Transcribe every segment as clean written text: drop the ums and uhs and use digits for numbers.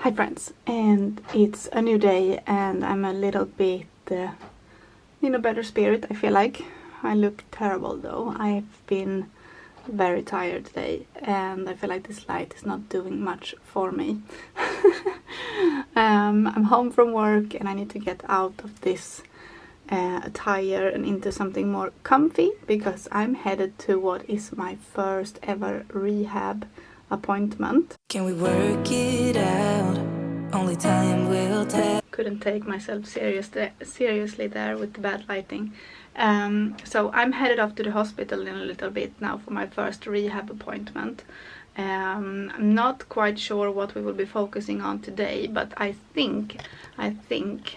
Hi friends, and it's a new day and I'm a little bit in a better spirit, I feel like. I look terrible though. I've been very tired today and I feel like this light is not doing much for me. I'm home from work and I need to get out of this attire and into something more comfy because I'm headed to what is my first ever rehab appointment. Can we work it out? Only time will tell. Couldn't take myself seriously there with the bad lighting. So I'm headed off to the hospital in a little bit now for my first rehab appointment. I'm not quite sure what we will be focusing on today, but I think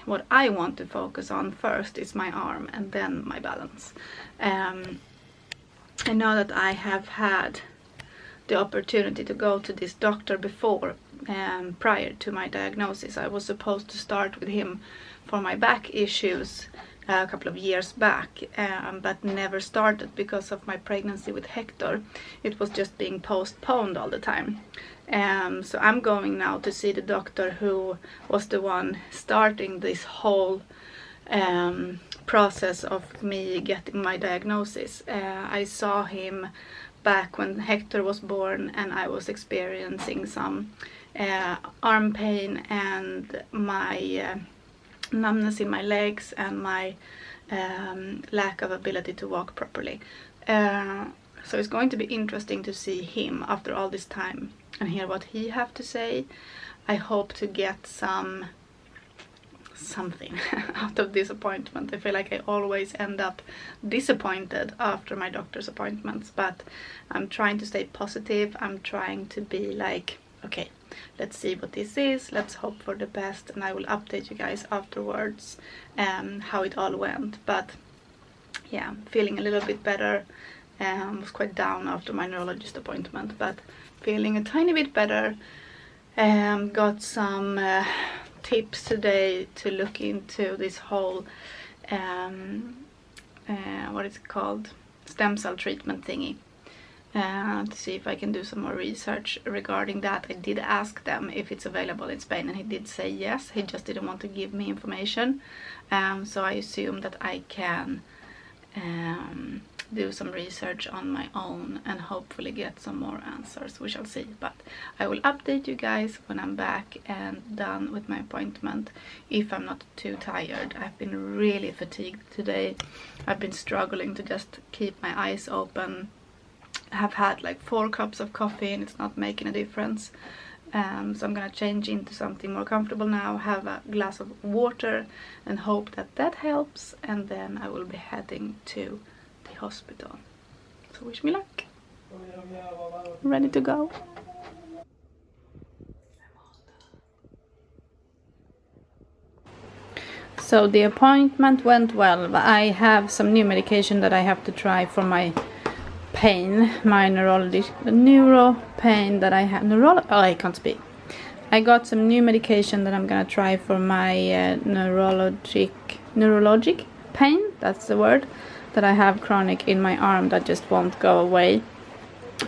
what I want to focus on first is my arm and then my balance. I know that I have had the opportunity to go to this doctor before, prior to my diagnosis. I was supposed to start with him for my back issues a couple of years back, but never started because of my pregnancy with Hector. It was just being postponed all the time. So I'm going now to see the doctor who was the one starting this whole process of me getting my diagnosis. I saw him back when Hector was born and I was experiencing some arm pain and my numbness in my legs and my lack of ability to walk properly. So it's going to be interesting to see him after all this time and hear what he have to say. I hope to get something out of this appointment. I feel like I always end up disappointed after my doctor's appointments, but I'm trying to stay positive. I'm trying to be like, okay, let's see what this is, let's hope for the best, and I will update you guys afterwards how it all went. But yeah, feeling a little bit better. Was quite down after my neurologist appointment, but feeling a tiny bit better. Got some tips today to look into this whole what is it called, stem cell treatment thingy, to see if I can do some more research regarding that. I did ask them if it's available in Spain and he did say yes. He just didn't want to give me information, so I assume that I can do some research on my own and hopefully get some more answers. We shall see, but I will update you guys when I'm back and done with my appointment, if I'm not too tired. I've been really fatigued today. I've been struggling to just keep my eyes open. I have had like 4 cups of coffee and it's not making a difference. So I'm gonna change into something more comfortable now, have a glass of water and hope that that helps, and then I will be heading to the hospital. So wish me luck. Ready to go. So the appointment went well, but I have some new medication that I have to try for my pain, my neuro pain that I have. I can't speak. I got some new medication that I'm gonna try for my neurologic pain. That's the word, that I have chronic in my arm that just won't go away.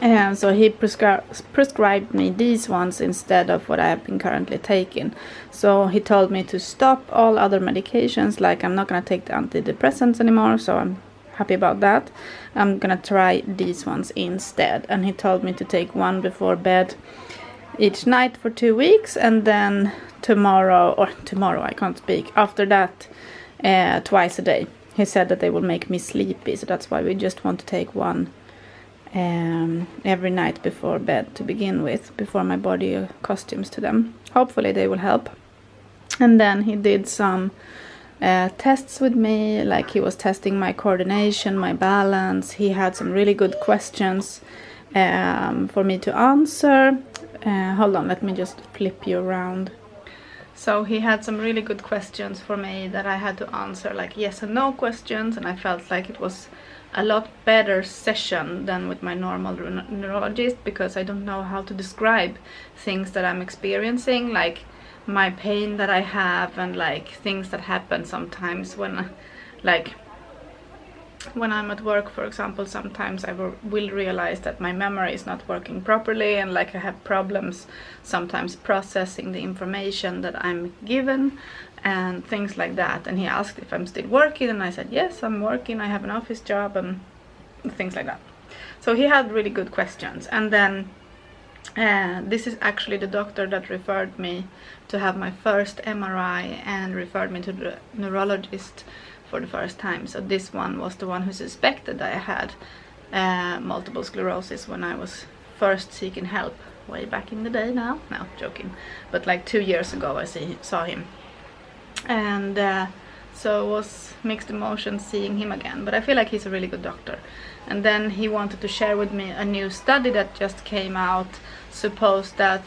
And so he prescribed me these ones instead of what I have been currently taking. So he told me to stop all other medications, like I'm not gonna take the antidepressants anymore, so I'm happy about that. I'm gonna try these ones instead, and he told me to take one before bed each night for 2 weeks, and then tomorrow I can't speak, after that twice a day. He said that they will make me sleepy, so that's why we just want to take one every night before bed to begin with, before my body accustoms to them. Hopefully they will help. And then he did some tests with me, like he was testing my coordination, my balance. He had some really good questions for me to answer. Hold on, let me just flip you around. So he had some really good questions for me that I had to answer, like yes and no questions, and I felt like it was a lot better session than with my normal neurologist, because I don't know how to describe things that I'm experiencing, like my pain that I have and like things that happen sometimes when like when I'm at work, for example, sometimes I will realize that my memory is not working properly, and like I have problems sometimes processing the information that I'm given and things like that. And he asked if I'm still working, and I said yes, I'm working, I have an office job and things like that. So he had really good questions. And then this is actually the doctor that referred me to have my first MRI and referred me to the neurologist for the first time. So this one was the one who suspected that I had multiple sclerosis when I was first seeking help way back in the day now. No, joking. But like 2 years ago I saw him. And so it was mixed emotions seeing him again. But I feel like he's a really good doctor. And then he wanted to share with me a new study that just came out. Supposed that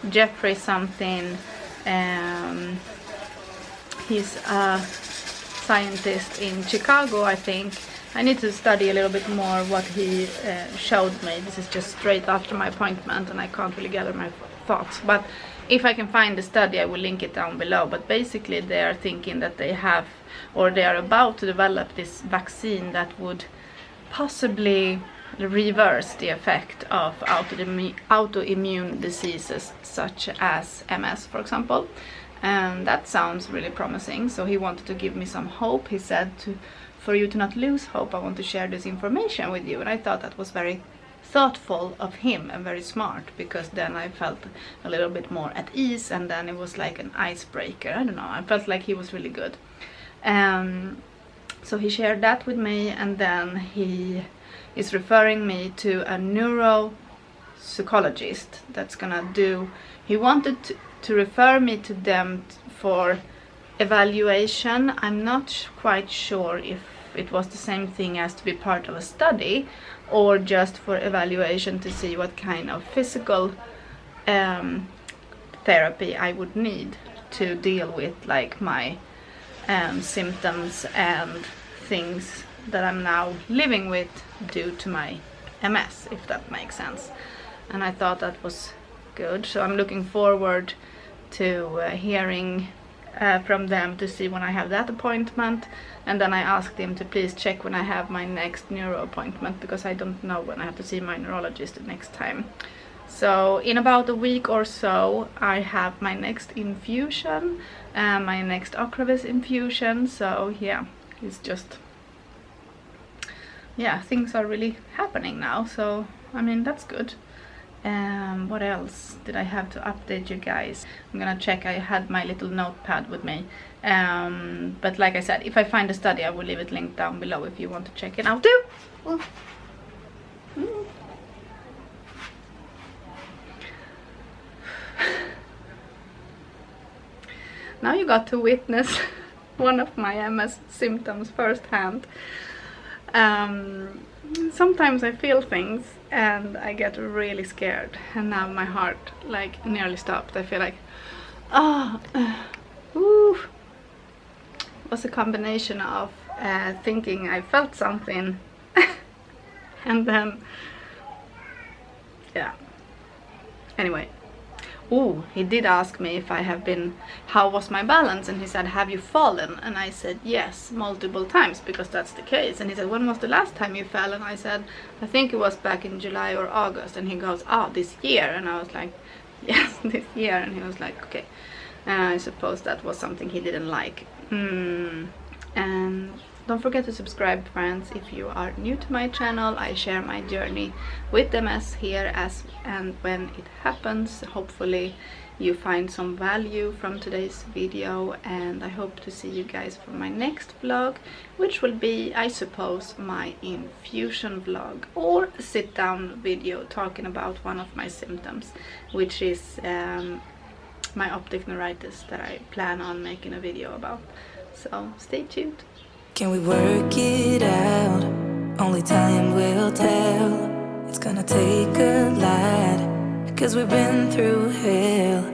Jeffrey something, he's a scientist in Chicago, I think. I need to study a little bit more what he showed me. This is just straight after my appointment and I can't really gather my thoughts. But if I can find the study, I will link it down below. But basically they are thinking that they have, or they are about to develop this vaccine that would possibly reverse the effect of autoimmune diseases such as MS, for example. And that sounds really promising. So he wanted to give me some hope. He said, for you to not lose hope, I want to share this information with you. And I thought that was very thoughtful of him and very smart, because then I felt a little bit more at ease, and then it was like an icebreaker. I don't know, I felt like he was really good. So he shared that with me, and then he is referring me to a neuropsychologist that's gonna do, he wanted to refer me to them for evaluation. I'm not quite sure if it was the same thing as to be part of a study or just for evaluation to see what kind of physical therapy I would need to deal with like my symptoms and things that I'm now living with due to my MS, if that makes sense. And I thought that was good, so I'm looking forward to hearing from them to see when I have that appointment. And then I asked him to please check when I have my next neuro appointment, because I don't know when I have to see my neurologist the next time. So in about a week or so I have my next infusion, my next Ocrevus infusion. So yeah, it's just, yeah, things are really happening now, so I mean that's good. What else did I have to update you guys? I'm gonna check. I had my little notepad with me, but like I said, if I find a study I will leave it linked down below if you want to check it out too. Now you got to witness one of my MS symptoms firsthand. Sometimes I feel things and I get really scared, and now my heart like nearly stopped. I feel like, it was a combination of thinking I felt something and then, yeah, anyway. He did ask me if I have been, how was my balance, and he said, have you fallen? And I said yes, multiple times, because that's the case. And he said, when was the last time you fell? And I said, I think it was back in July or August. And he goes, this year? And I was like, yes, this year. And he was like, okay. I suppose that was something he didn't like. And don't forget to subscribe, friends, if you are new to my channel. I share my journey with MS here and when it happens. Hopefully you find some value from today's video, and I hope to see you guys for my next vlog, which will be, I suppose, my infusion vlog or a sit-down video talking about one of my symptoms, which is my optic neuritis that I plan on making a video about. So stay tuned. Can we work it out? Only time will tell. It's gonna take a lot, 'cause we've been through hell.